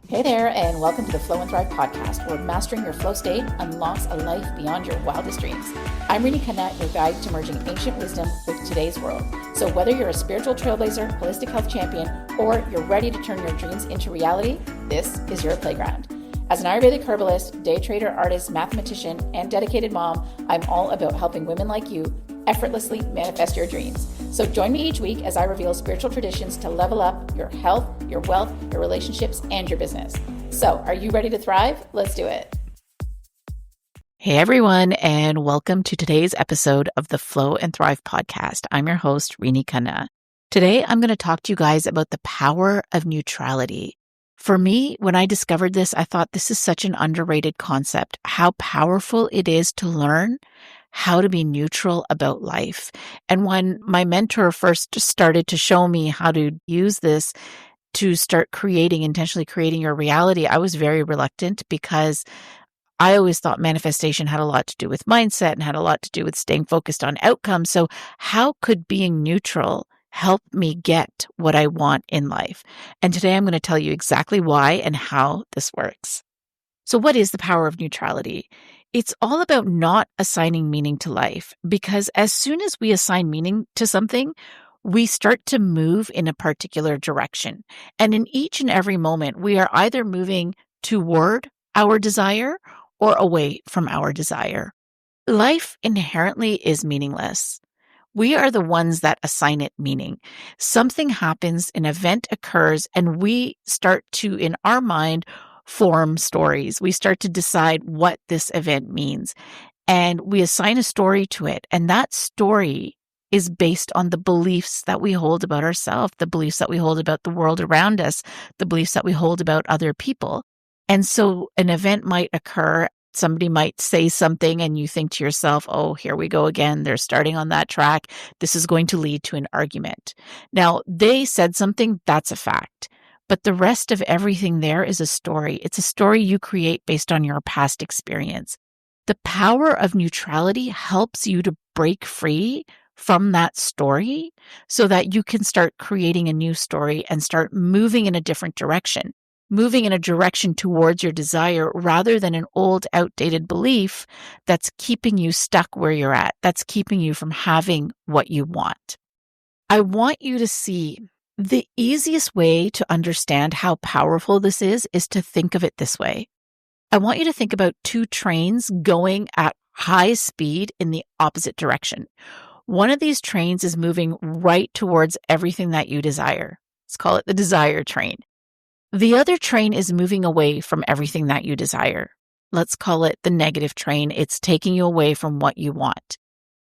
Hey there, and welcome to the Flow and Thrive podcast, where mastering your flow state unlocks a life beyond your wildest dreams. I'm Rini Khanna, your guide to merging ancient wisdom with today's world. So whether you're a spiritual trailblazer, holistic health champion, or you're ready to turn your dreams into reality, this is your playground. As an Ayurvedic herbalist, day trader, artist, mathematician, and dedicated mom, I'm all about helping women like you effortlessly manifest your dreams. So join me each week as I reveal spiritual traditions to level up your health, your wealth, your relationships, and your business. So are you ready to thrive? Let's do it. Hey everyone, and welcome to today's episode of the Flow and Thrive podcast. I'm your host, Rini Khanna. Today, I'm going to talk to you guys about the power of neutrality. For me, when I discovered this, I thought this is such an underrated concept, how powerful it is to learn how to be neutral about life. And when my mentor first started to show me how to use this to start intentionally creating your reality, I was very reluctant because I always thought manifestation had a lot to do with mindset and had a lot to do with staying focused on outcomes. So how could being neutral help me get what I want in life? And today I'm going to tell you exactly why and how this works. So what is the power of neutrality? It's all about not assigning meaning to life, because as soon as we assign meaning to something, we start to move in a particular direction. And in each and every moment, we are either moving toward our desire or away from our desire. Life inherently is meaningless. We are the ones that assign it meaning. Something happens, an event occurs, and we start to, in our mind, form stories. We start to decide what this event means, and we assign a story to it. And that story is based on the beliefs that we hold about ourselves, the beliefs that we hold about the world around us, the beliefs that we hold about other people. And so an event might occur. Somebody might say something and you think to yourself, oh, here we go again. They're starting on that track. This is going to lead to an argument. Now, they said something, that's a fact. But the rest of everything there is a story. It's a story you create based on your past experience. The power of neutrality helps you to break free from that story so that you can start creating a new story and start moving in a different direction. Moving in a direction towards your desire rather than an old, outdated belief that's keeping you stuck where you're at, that's keeping you from having what you want. I want you to see the easiest way to understand how powerful this is to think of it this way. I want you to think about two trains going at high speed in the opposite direction. One of these trains is moving right towards everything that you desire. Let's call it the desire train. The other train is moving away from everything that you desire. Let's call it the negative train. It's taking you away from what you want.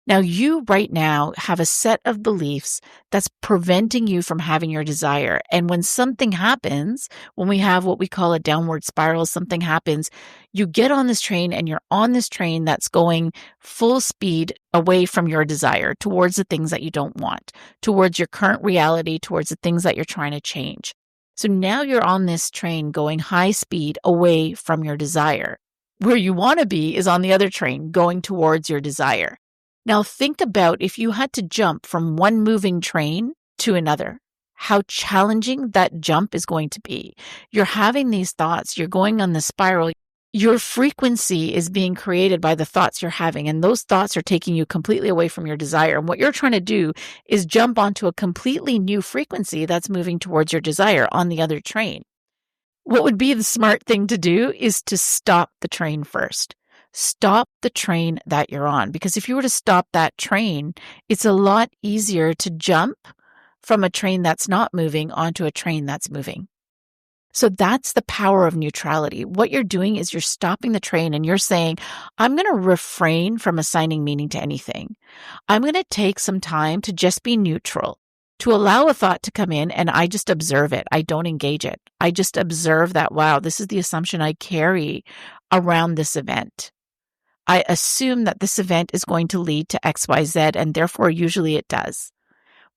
Now, you right now have a set of beliefs that's preventing you from having your desire. And when something happens, when we have what we call a downward spiral, something happens, you get on this train and you're on this train that's going full speed away from your desire, towards the things that you don't want, towards your current reality, towards the things that you're trying to change. So now you're on this train going high speed away from your desire. Where you want to be is on the other train going towards your desire. Now think about if you had to jump from one moving train to another, how challenging that jump is going to be. You're having these thoughts, you're going on the spiral. Your frequency is being created by the thoughts you're having, and those thoughts are taking you completely away from your desire. And what you're trying to do is jump onto a completely new frequency that's moving towards your desire on the other train. What would be the smart thing to do is to stop the train first. Stop the train that you're on, because if you were to stop that train, it's a lot easier to jump from a train that's not moving onto a train that's moving. So that's the power of neutrality. What you're doing is you're stopping the train and you're saying, I'm going to refrain from assigning meaning to anything. I'm going to take some time to just be neutral, to allow a thought to come in, and I just observe it. I don't engage it. I just observe that, wow, this is the assumption I carry around this event. I assume that this event is going to lead to X, Y, Z, and therefore usually it does.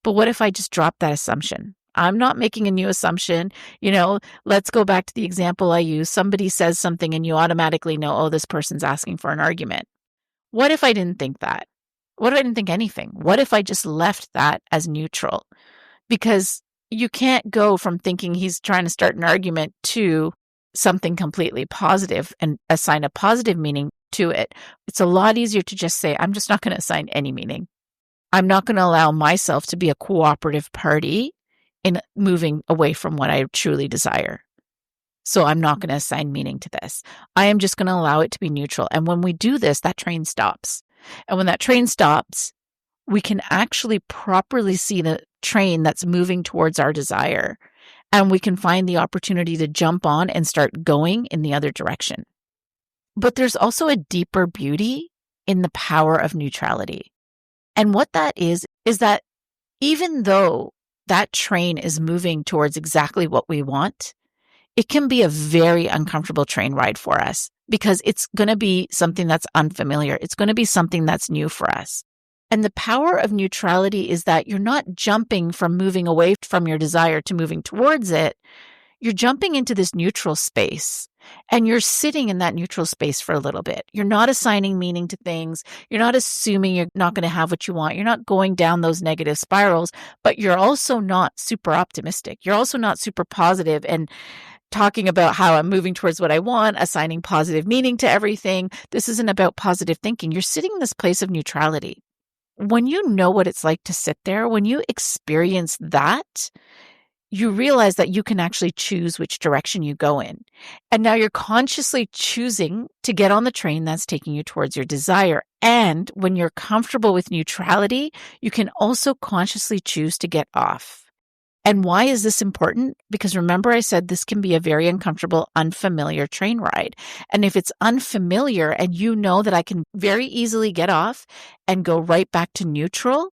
But what if I just drop that assumption? I'm not making a new assumption. Let's go back to the example I use. Somebody says something and you automatically know, oh, this person's asking for an argument. What if I didn't think that? What if I didn't think anything? What if I just left that as neutral? Because you can't go from thinking he's trying to start an argument to something completely positive and assign a positive meaning to it, it's a lot easier to just say, I'm just not going to assign any meaning. I'm not going to allow myself to be a cooperative party in moving away from what I truly desire. So I'm not going to assign meaning to this. I am just going to allow it to be neutral. And when we do this, that train stops. And when that train stops, we can actually properly see the train that's moving towards our desire. And we can find the opportunity to jump on and start going in the other direction. But there's also a deeper beauty in the power of neutrality. And what that is that even though that train is moving towards exactly what we want, it can be a very uncomfortable train ride for us because it's going to be something that's unfamiliar. It's going to be something that's new for us. And the power of neutrality is that you're not jumping from moving away from your desire to moving towards it. You're jumping into this neutral space and you're sitting in that neutral space for a little bit. You're not assigning meaning to things. You're not assuming you're not going to have what you want. You're not going down those negative spirals, but you're also not super optimistic. You're also not super positive and talking about how I'm moving towards what I want, assigning positive meaning to everything. This isn't about positive thinking. You're sitting in this place of neutrality. When you know what it's like to sit there, when you experience that, you realize that you can actually choose which direction you go in. And now you're consciously choosing to get on the train that's taking you towards your desire. And when you're comfortable with neutrality, you can also consciously choose to get off. And why is this important? Because remember, I said this can be a very uncomfortable, unfamiliar train ride. And if it's unfamiliar and you know that I can very easily get off and go right back to neutral,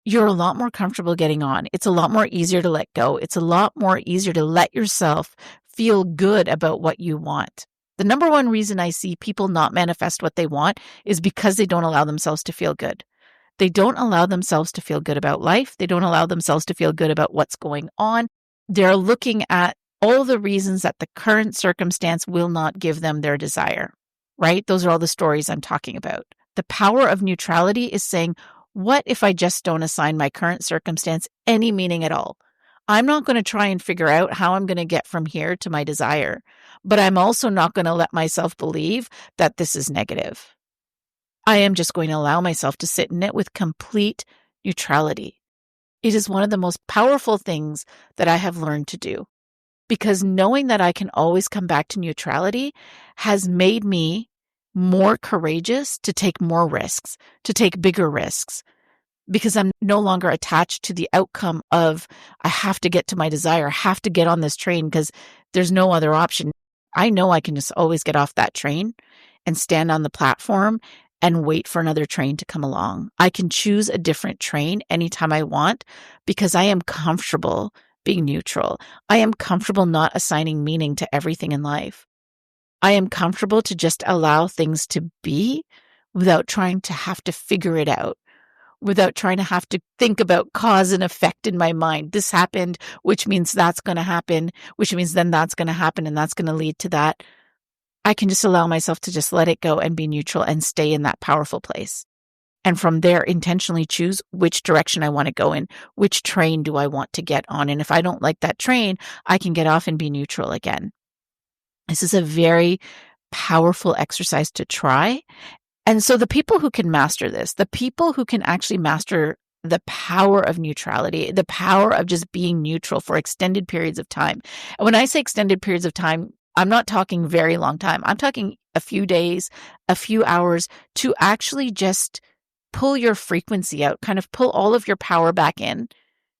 you're a lot more comfortable getting on. It's a lot more easier to let go. It's a lot more easier to let yourself feel good about what you want. The number one reason I see people not manifest what they want is because they don't allow themselves to feel good. They don't allow themselves to feel good about life. They don't allow themselves to feel good about what's going on. They're looking at all the reasons that the current circumstance will not give them their desire, right? Those are all the stories I'm talking about. The power of neutrality is saying, what if I just don't assign my current circumstance any meaning at all? I'm not going to try and figure out how I'm going to get from here to my desire, but I'm also not going to let myself believe that this is negative. I am just going to allow myself to sit in it with complete neutrality. It is one of the most powerful things that I have learned to do because knowing that I can always come back to neutrality has made me more courageous to take more risks, to take bigger risks, because I'm no longer attached to the outcome of I have to get to my desire, I have to get on this train because there's no other option. I know I can just always get off that train and stand on the platform and wait for another train to come along. I can choose a different train anytime I want because I am comfortable being neutral. I am comfortable not assigning meaning to everything in life. I am comfortable to just allow things to be without trying to have to figure it out, without trying to have to think about cause and effect in my mind. This happened, which means that's going to happen, which means then that's going to happen and that's going to lead to that. I can just allow myself to just let it go and be neutral and stay in that powerful place. And from there, intentionally choose which direction I want to go in, which train do I want to get on. And if I don't like that train, I can get off and be neutral again. This is a very powerful exercise to try. And so the people who can master this, the people who can actually master the power of neutrality, the power of just being neutral for extended periods of time. And when I say extended periods of time, I'm not talking very long time. I'm talking a few days, a few hours to actually just pull your frequency out, kind of pull all of your power back in,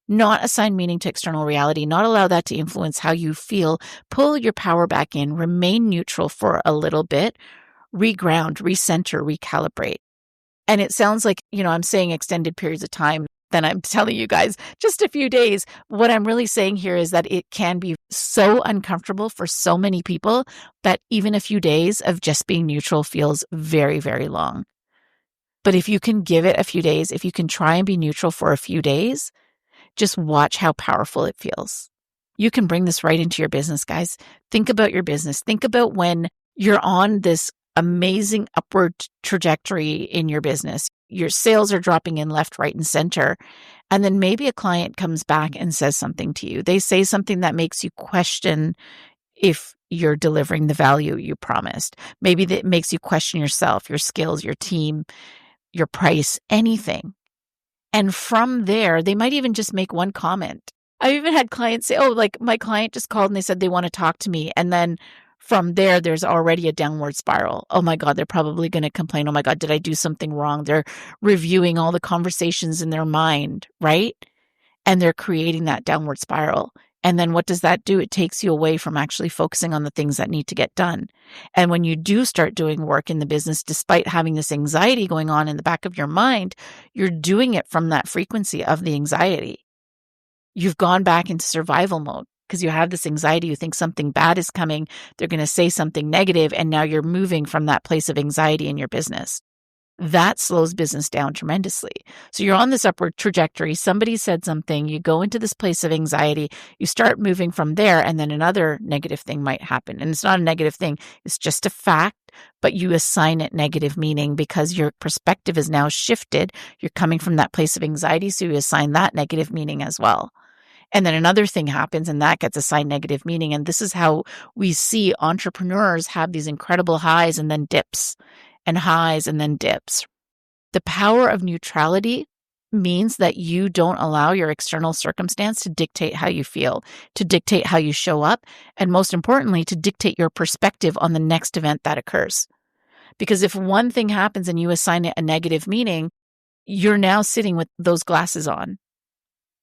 not assign meaning to external reality, not allow that to influence how you feel, pull your power back in, remain neutral for a little bit, reground, recenter, recalibrate. And it sounds like, I'm saying extended periods of time. Then I'm telling you guys just a few days. What I'm really saying here is that it can be so uncomfortable for so many people that even a few days of just being neutral feels very, very long. But if you can give it a few days, if you can try and be neutral for a few days, just watch how powerful it feels. You can bring this right into your business, guys. Think about your business. Think about when you're on this amazing upward trajectory in your business. Your sales are dropping in left, right, and center. And then maybe a client comes back and says something to you. They say something that makes you question if you're delivering the value you promised. Maybe that makes you question yourself, your skills, your team, your price, anything. And from there, they might even just make one comment. I even had clients say, oh, like my client just called and they said they want to talk to me. And then from there, there's already a downward spiral. Oh my God, they're probably going to complain. Oh my God, did I do something wrong? They're reviewing all the conversations in their mind, right? And they're creating that downward spiral. And then what does that do? It takes you away from actually focusing on the things that need to get done. And when you do start doing work in the business, despite having this anxiety going on in the back of your mind, you're doing it from that frequency of the anxiety. You've gone back into survival mode because you have this anxiety. You think something bad is coming. They're going to say something negative, and now you're moving from that place of anxiety in your business. That slows business down tremendously. So you're on this upward trajectory. Somebody said something. You go into this place of anxiety. You start moving from there, and then another negative thing might happen. And it's not a negative thing. It's just a fact, but you assign it negative meaning because your perspective is now shifted. You're coming from that place of anxiety, so you assign that negative meaning as well. And then another thing happens, and that gets assigned negative meaning. And this is how we see entrepreneurs have these incredible highs and then dips. And highs and then dips. The power of neutrality means that you don't allow your external circumstance to dictate how you feel, to dictate how you show up, and most importantly, to dictate your perspective on the next event that occurs. Because if one thing happens and you assign it a negative meaning, you're now sitting with those glasses on.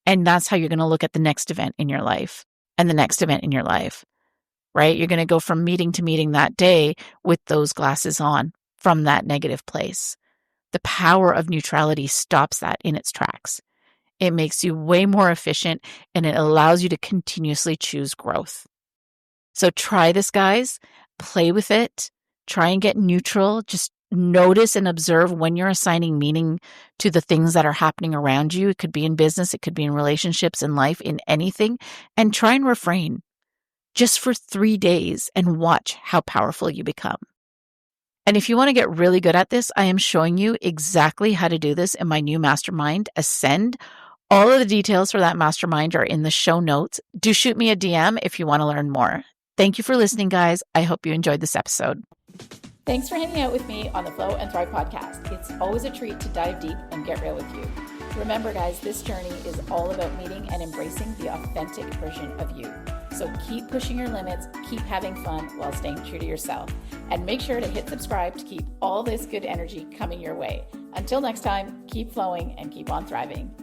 And that's how you're going to look at the next event in your life and the next event in your life, right? You're going to go from meeting to meeting that day with those glasses on. From that negative place. The power of neutrality stops that in its tracks. It makes you way more efficient and it allows you to continuously choose growth. So try this, guys. Play with it. Try and get neutral. Just notice and observe when you're assigning meaning to the things that are happening around you. It could be in business. It could be in relationships, in life, in anything. And try and refrain just for 3 days and watch how powerful you become. And if you want to get really good at this, I am showing you exactly how to do this in my new mastermind, Ascend. All of the details for that mastermind are in the show notes. Do shoot me a DM if you want to learn more. Thank you for listening, guys. I hope you enjoyed this episode. Thanks for hanging out with me on the Flow and Thrive podcast. It's always a treat to dive deep and get real with you. Remember, guys, this journey is all about meeting and embracing the authentic version of you. So keep pushing your limits, keep having fun while staying true to yourself. And make sure to hit subscribe to keep all this good energy coming your way. Until next time, keep flowing and keep on thriving.